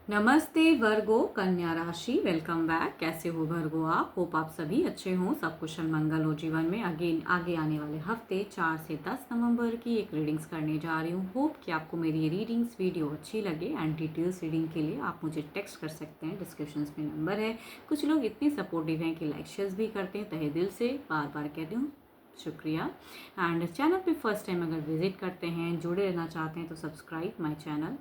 नमस्ते वर्गो कन्या राशि, वेलकम बैक। कैसे हो वर्गो आप? होप आप सभी अच्छे हों, सब कुशल मंगल हो जीवन में। अगेन आगे आने वाले हफ्ते 4 से 10 नवंबर की एक रीडिंग्स करने जा रही हूँ। होप कि आपको मेरी ये रीडिंग्स वीडियो अच्छी लगे। एंड डिटेल्स रीडिंग के लिए आप मुझे टेक्स्ट कर सकते हैं, डिस्क्रिप्शन में नंबर है। कुछ लोग इतने सपोर्टिव हैं कि लाइक शेयर भी करते हैं, तहे दिल से बार बार कहती हूँ शुक्रिया। एंड चैनल पे फर्स्ट टाइम अगर विजिट करते हैं, जुड़े रहना चाहते हैं तो सब्सक्राइब माई चैनल।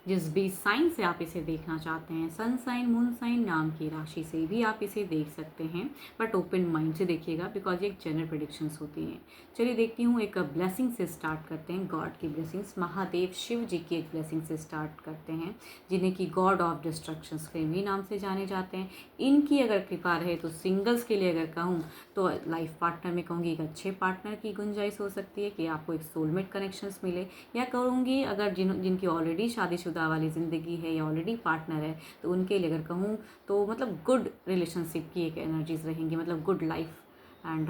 जिस भी साइन से आप इसे देखना चाहते हैं, सन साइन, मून साइन, नाम की राशि से भी आप इसे देख सकते हैं, बट ओपन माइंड से देखिएगा बिकॉज ये एक जनरल प्रेडिक्शंस होती हैं। चलिए देखती हूँ, एक ब्लेसिंग से स्टार्ट करते हैं। गॉड की ब्लेसिंग्स, महादेव शिव जी की एक ब्लेसिंग से स्टार्ट करते हैं, जिन्हें कि गॉड ऑफ डिस्ट्रक्शंस के भी नाम से जाने जाते हैं। इनकी अगर कृपा रहे तो सिंगल्स के लिए अगर कहूँ तो लाइफ पार्टनर में कहूँगी एक अच्छे पार्टनर की गुंजाइश हो सकती है कि आपको एक सोलमेट कनेक्शंस मिले, या कहूँगी अगर जिनकी ऑलरेडी शादीशुदा वाली ज़िंदगी है या ऑलरेडी पार्टनर है तो उनके लिए अगर कहूँ तो मतलब गुड रिलेशनशिप की एक एनर्जीज रहेंगी, मतलब good life and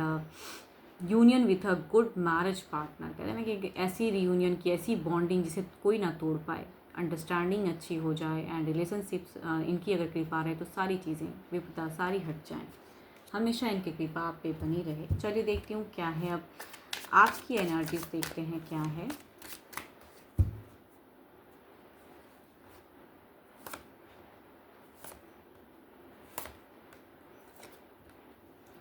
union with a good marriage partner. कहते हैं ना कि एक ऐसी रियूनियन की, ऐसी बॉन्डिंग जिसे कोई ना तोड़ पाए, अंडरस्टैंडिंग अच्छी हो जाए एंड रिलेशनशिप्स इनकी अगर कृपा रहे तो सारी चीज़ें विपदा सारी हट जाएं। हमेशा इनकी कृपा आप पे बनी रहे। चलिए देखती हूँ क्या है अब आपकी एनर्जीज, देखते हैं क्या है।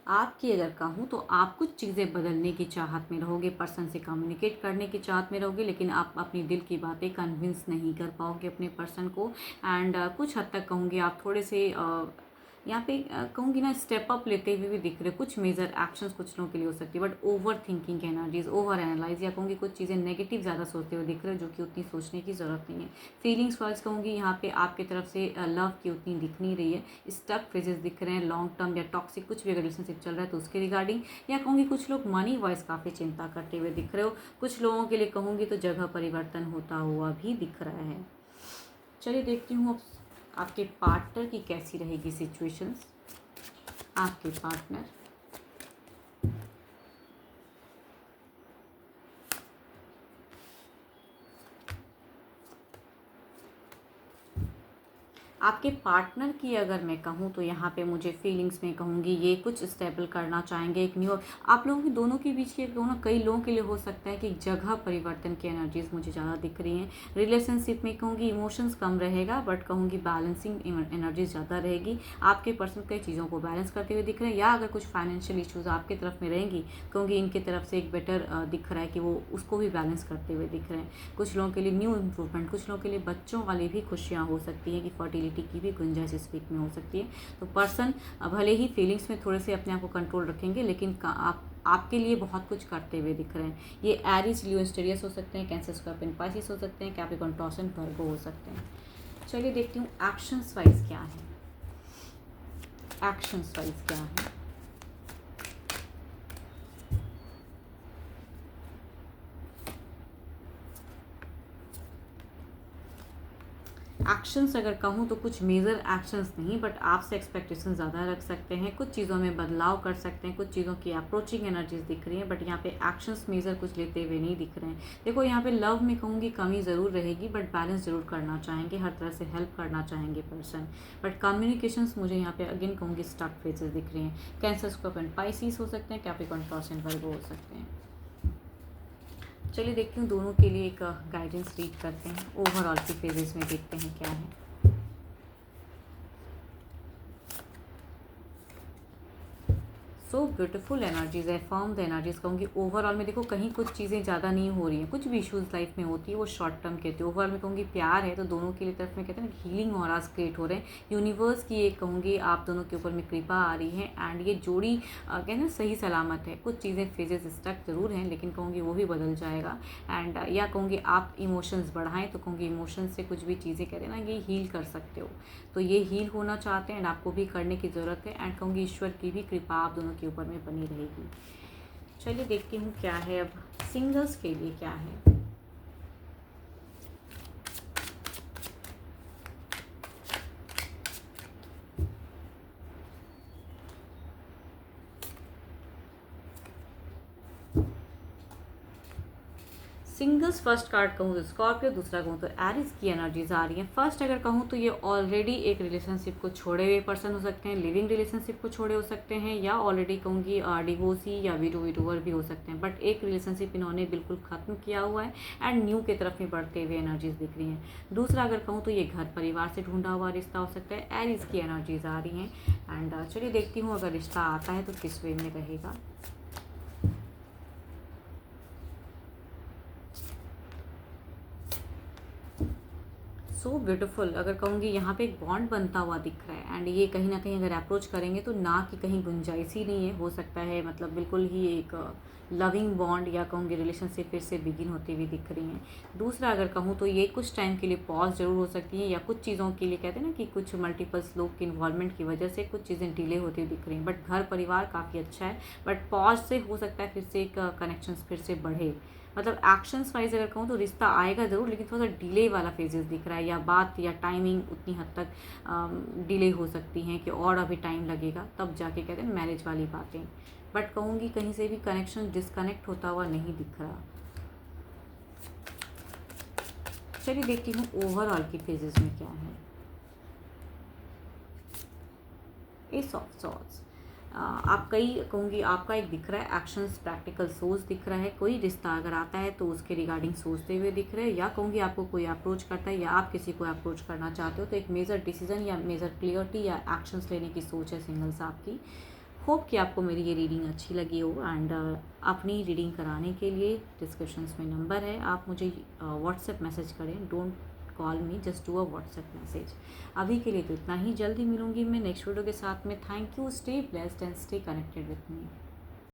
आपकी अगर कहूँ तो आप कुछ चीज़ें बदलने की चाहत में रहोगे, पर्सन से कम्युनिकेट करने की चाहत में रहोगे, लेकिन आप अपनी दिल की बातें कन्विंस नहीं कर पाओगे अपने पर्सन को। एंड कुछ हद तक कहूँगी आप थोड़े से यहाँ पे कहूँगी ना स्टेप अप लेते हुए भी दिख रहे। कुछ मेजर एक्शंस कुछ लोगों के लिए हो सकती है, but over thinking energies, over analyse, या कहूँगी कुछ चीज़ें नेगेटिव ज़्यादा सोचते हुए दिख रहे हैं, जो कि उतनी सोचने की ज़रूरत नहीं है। फीलिंग्स वाइज कहूँगी यहाँ पे आपकी तरफ से लव की उतनी दिख नहीं रही है। स्टक फेजेस दिख रहे हैं, लॉन्ग टर्म या टॉक्सिक कुछ भी अगर रिलेशनशिप चल रहा है तो उसके रिगार्डिंग, या कहूँगी कुछ लोग मनी वाइज काफ़ी चिंता करते हुए दिख रहे हो। कुछ लोगों के लिए कहूँगी तो जगह परिवर्तन होता हुआ भी दिख रहा है। चलिए देखती हूँ अब आपके पार्टनर की कैसी रहेगी सिचुएशंस। आपके पार्टनर, आपके पार्टनर की अगर मैं कहूँ तो यहाँ पे मुझे फीलिंग्स में कहूँगी ये कुछ स्टेबल करना चाहेंगे, एक न्यू। आप लोगों की दोनों के बीच की कहूँ ना, कई लोगों के लिए हो सकता है कि जगह परिवर्तन की एनर्जीज मुझे ज़्यादा दिख रही हैं। रिलेशनशिप में कहूँगी इमोशंस कम रहेगा, बट कहूँगी बैलेंसिंग एनर्जीज ज़्यादा रहेगी। आपके पर्सन कई चीज़ों को बैलेंस करते हुए दिख रहे हैं, या अगर कुछ फाइनेंशियल इशूज़ आपकी तरफ में रहेंगी, कहूँगी इनकी तरफ से एक बेटर दिख रहा है कि वो उसको भी बैलेंस करते हुए दिख रहे हैं। कुछ लोगों के लिए न्यू इम्प्रूवमेंट, कुछ लोगों के लिए बच्चों वाली भी खुशियाँ हो सकती हैं कि फर्टिलिटी की भी गुंजाइश इस वीक में हो सकती है। तो पर्सन भले ही फीलिंग्स में थोड़े से अपने आप को कंट्रोल रखेंगे, लेकिन आप आपके लिए बहुत कुछ करते हुए दिख रहे हैं। ये एरिस, लियो, स्टेरियस हो सकते हैं, कैंसर, स्कॉर्पियन, पाइसिस हो सकते हैं, कैप्रिकॉर्न, टॉरस, वर्गो हो सकते हैं। चलिए देखती हूँ एक्शंस वाइज क्या है। एक्शंस वाइज क्या है। एक्शंस अगर कहूँ तो कुछ मेजर एक्शंस नहीं, बट आपसे एक्सपेक्टेशन ज़्यादा रख सकते हैं, कुछ चीज़ों में बदलाव कर सकते हैं, कुछ चीज़ों की अप्रोचिंग एनर्जीज दिख रही हैं, बट यहाँ पे एक्शंस मेजर कुछ लेते हुए नहीं दिख रहे हैं। देखो यहाँ पे लव में कहूँगी कमी ज़रूर रहेगी, बट बैलेंस ज़रूर करना चाहेंगे, हर तरह से हेल्प करना चाहेंगे पर्सन। बट कम्युनिकेशंस मुझे यहाँ पे अगेन कहूँगी स्टक फेजेस दिख रही हैं। कैंसर, स्कॉर्पियन, पाइसिस हो सकते हैं, कैप्रिकॉर्न, टॉरस, वर्गो हो सकते हैं। चलिए देखती हूँ दोनों के लिए एक गाइडेंस रीड करते हैं, ओवरऑल के फेजेस में देखते हैं क्या है। सो ब्यूटीफुल एनर्जीज है, फॉर्म द एनर्जीज कहूँगी। ओवरऑल में देखो कहीं कुछ चीज़ें ज़्यादा नहीं हो रही हैं, कुछ भी इशूज़ लाइफ में होती है वो शॉर्ट टर्म के होती है। ओवरऑल में कहूँगी प्यार है तो दोनों के लिए तरफ में कहते हैं ना हीलिंग ऑराज क्रिएट हो रहे हैं। यूनिवर्स की एक कहूँगी आप दोनों के ऊपर में कृपा आ रही है, एंड ये जोड़ी कहते हैं सही सलामत है। कुछ चीज़ें फेजेस स्टक जरूर हैं, लेकिन कहूँगी वो भी बदल जाएगा। एंड या कहूँगी आप इमोशंस बढ़ाएं तो कहूँगी इमोशंस से कुछ भी चीज़ें कहते हैं ना ये हील कर सकते हो, तो ये हील होना चाहते हैं एंड आपको भी करने की ज़रूरत है। एंड कहूँगी ईश्वर की भी कृपा आप दोनों के ऊपर में बनी रहेगी। चलिए देखती हूँ क्या है अब सिंगल्स के लिए क्या है। सिंगल्स फर्स्ट कार्ड कहूँ तो स्कॉर्पियो, दूसरा कहूँ तो एरिस की एनर्जीज आ रही हैं। फर्स्ट अगर कहूँ तो ये ऑलरेडी एक रिलेशनशिप को छोड़े हुए पर्सन हो सकते हैं, लिविंग रिलेशनशिप को छोड़े हो सकते हैं, या ऑलरेडी कहूँगी डिवोर्सी या विडोवर भी हो सकते हैं, बट एक रिलेशनशिप इन्होंने बिल्कुल ख़त्म किया हुआ है एंड न्यू की तरफ में बढ़ते हुए एनर्जीज दिख रही हैं। दूसरा अगर कहूँ तो ये घर परिवार से ढूंढा हुआ रिश्ता हो सकता है, एरिस की एनर्जीज आ रही हैं। एंड चलिए देखती हूँ अगर रिश्ता आता है तो किस वे में रहेगा। सो ब्यूटीफुल अगर कहूँगी यहाँ पे एक बॉन्ड बनता हुआ दिख रहा है एंड ये कहीं ना कहीं अगर अप्रोच करेंगे तो ना कि कहीं गुंजाइश ही नहीं है, हो सकता है मतलब बिल्कुल ही एक लविंग बॉन्ड या कहूँगी रिलेशनशिप फिर से बिगिन होती हुई दिख रही हैं। दूसरा अगर कहूँ तो ये कुछ टाइम के लिए पॉज जरूर हो सकती है, या कुछ चीज़ों के लिए कहते हैं ना कि कुछ मल्टीपल्स लोग के इन्वॉल्वमेंट की वजह से कुछ चीज़ें डिले होती हुई दिख रही हैं, बट घर परिवार काफ़ी अच्छा है, बट पॉज से हो सकता है फिर से एक कनेक्शन फिर से बढ़े। मतलब एक्शंस वाइज अगर कहूँ तो रिश्ता आएगा ज़रूर, लेकिन थोड़ा सा डिले वाला फेजेस दिख रहा है, या बात या टाइमिंग उतनी हद तक डिले हो सकती हैं कि और अभी टाइम लगेगा तब जाके कहते हैं मैरिज वाली बातें। बट कहूँगी कहीं से भी कनेक्शन डिस्कनेक्ट होता हुआ नहीं दिख रहा। चलिए देखती हूँ ओवरऑल की फेजेस में क्या है। एस ऑफ सॉर्ड्स आप कई कहूँगी आपका एक दिख रहा है एक्शंस प्रैक्टिकल सोच दिख रहा है। कोई रिश्ता अगर आता है तो उसके रिगार्डिंग सोचते हुए दिख रहे हैं, या कहूँगी आपको कोई अप्रोच करता है या आप किसी को अप्रोच करना चाहते हो तो एक मेजर डिसीजन या मेजर क्लियरिटी या एक्शंस लेने की सोच है सिंगल्स आपकी। होप कि आपको मेरी ये रीडिंग अच्छी लगी हो एंड अपनी रीडिंग कराने के लिए डिस्क्रिप्शंस में नंबर है, आप मुझे व्हाट्सएप मैसेज करें। Don't call me, just do a WhatsApp message. अभी के लिए तो इतना ही, जल्दी मिलूंगी मैं नेक्स्ट वीडियो के साथ में। Thank you, stay blessed and stay connected with me.